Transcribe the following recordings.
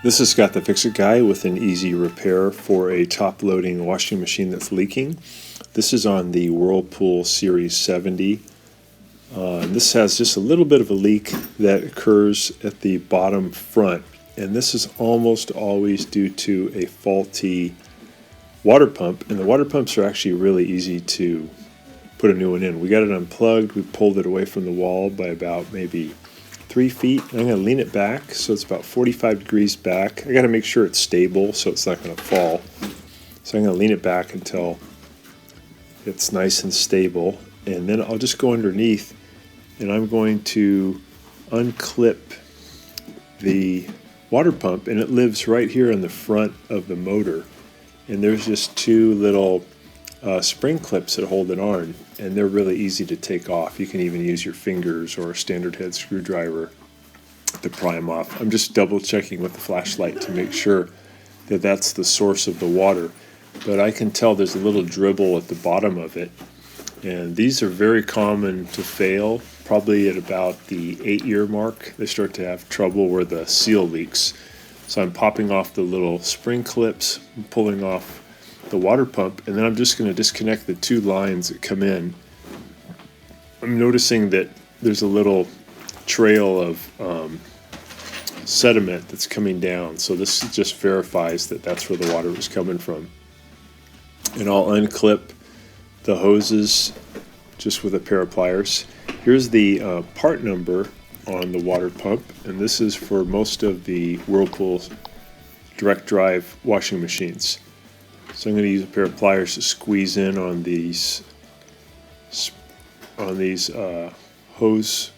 This is Scott the Fix-It Guy with an easy repair for a top-loading washing machine that's leaking. This is on the Whirlpool Series 70. This has just a little bit of a leak that occurs at the bottom front, and this is almost always due to a faulty water pump, and the water pumps are actually really easy to put a new one in. We got it unplugged, we pulled it away from the wall by about maybe 3 feet. I'm going to lean it back so it's about 45 degrees back. I got to make sure it's stable so it's not going to fall. So I'm going to lean it back until it's nice and stable, and then I'll just go underneath and I'm going to unclip the water pump, and it lives right here in the front of the motor, and there's just two little spring clips that hold it on, and they're really easy to take off. You can even use your fingers or a standard head screwdriver to pry them off. I'm just double checking with the flashlight to make sure that that's the source of the water, but I can tell there's a little dribble at the bottom of it, and these are very common to fail. Probably at about the 8-year mark they start to have trouble where the seal leaks. So I'm popping off the little spring clips, pulling off the water pump, and then I'm just going to disconnect the two lines that come in. I'm noticing that there's a little trail of sediment that's coming down, so this just verifies that that's where the water was coming from. And I'll unclip the hoses just with a pair of pliers. Here's the part number on the water pump, and this is for most of the Whirlpool direct drive washing machines. So I'm going to use a pair of pliers to squeeze in on these hose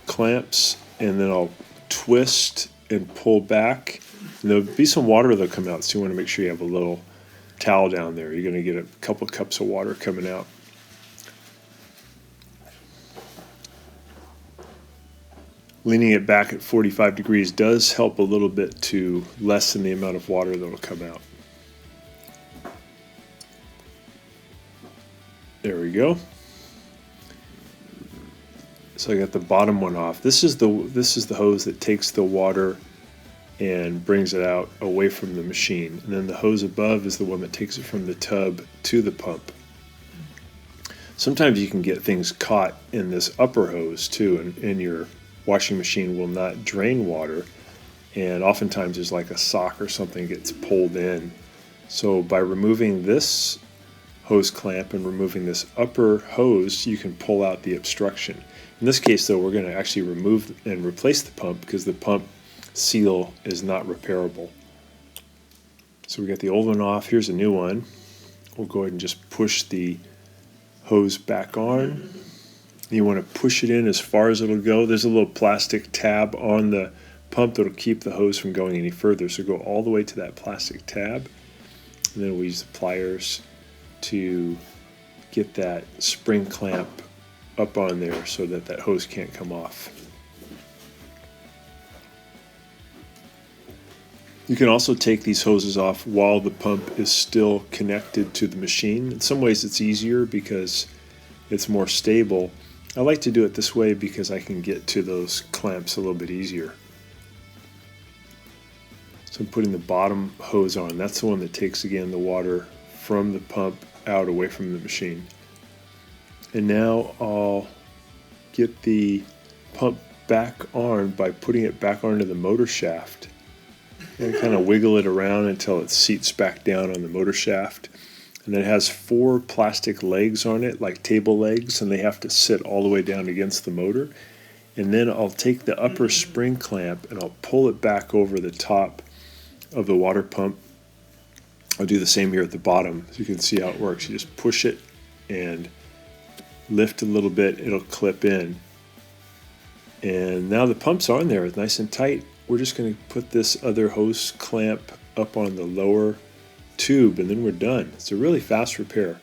clamps, and then I'll twist and pull back. And there'll be some water that'll come out, so you want to make sure you have a little towel down there. You're going to get a couple cups of water coming out. Leaning it back at 45 degrees does help a little bit to lessen the amount of water that will come out. There we go. So I got the bottom one off. This is the hose that takes the water and brings it out away from the machine. And then the hose above is the one that takes it from the tub to the pump. Sometimes you can get things caught in this upper hose too, and your washing machine will not drain water, and oftentimes there's like a sock or something gets pulled in. So by removing this hose clamp and removing this upper hose, you can pull out the obstruction. In this case though, we're going to actually remove and replace the pump because the pump seal is not repairable. So we got the old one off. Here's a new one. We'll go ahead and just push the hose back on. You want to push it in as far as it'll go. There's a little plastic tab on the pump that'll keep the hose from going any further. So go all the way to that plastic tab, and then we'll use the pliers to get that spring clamp up on there so that that hose can't come off. You can also take these hoses off while the pump is still connected to the machine. In some ways it's easier because it's more stable. I like to do it this way because I can get to those clamps a little bit easier. So I'm putting the bottom hose on. That's the one that takes, again, the water from the pump out away from the machine. And now I'll get the pump back on by putting it back onto the motor shaft and kind of wiggle it around until it seats back down on the motor shaft. And it has 4 plastic legs on it, like table legs, and they have to sit all the way down against the motor. And then I'll take the upper spring clamp and I'll pull it back over the top of the water pump. I'll do the same here at the bottom so you can see how it works. You just push it and lift a little bit, it'll clip in. And now the pump's on there, it's nice and tight. We're just going to put this other hose clamp up on the lower tube, and then we're done. It's a really fast repair,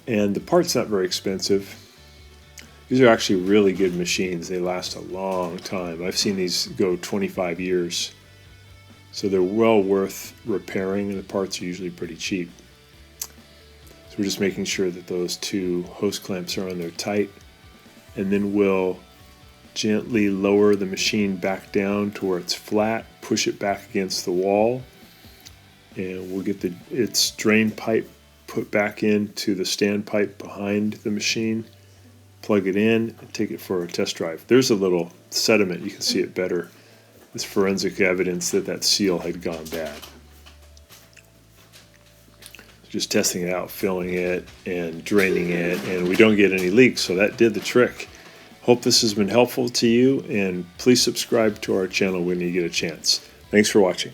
and the part's not very expensive. These are actually really good machines. They last a long time. I've seen these go 25 years, so they're well worth repairing, and the parts are usually pretty cheap. So we're just making sure that those 2 hose clamps are on there tight, and then we'll Gently lower the machine back down to where it's flat, push it back against the wall, and we'll get its drain pipe put back into the standpipe behind the machine, plug it in, and take it for a test drive. There's a little sediment, you can see it better. It's forensic evidence that that seal had gone bad. Just testing it out, filling it and draining it, and we don't get any leaks, so that did the trick. Hope this has been helpful to you, and please subscribe to our channel when you get a chance. Thanks for watching.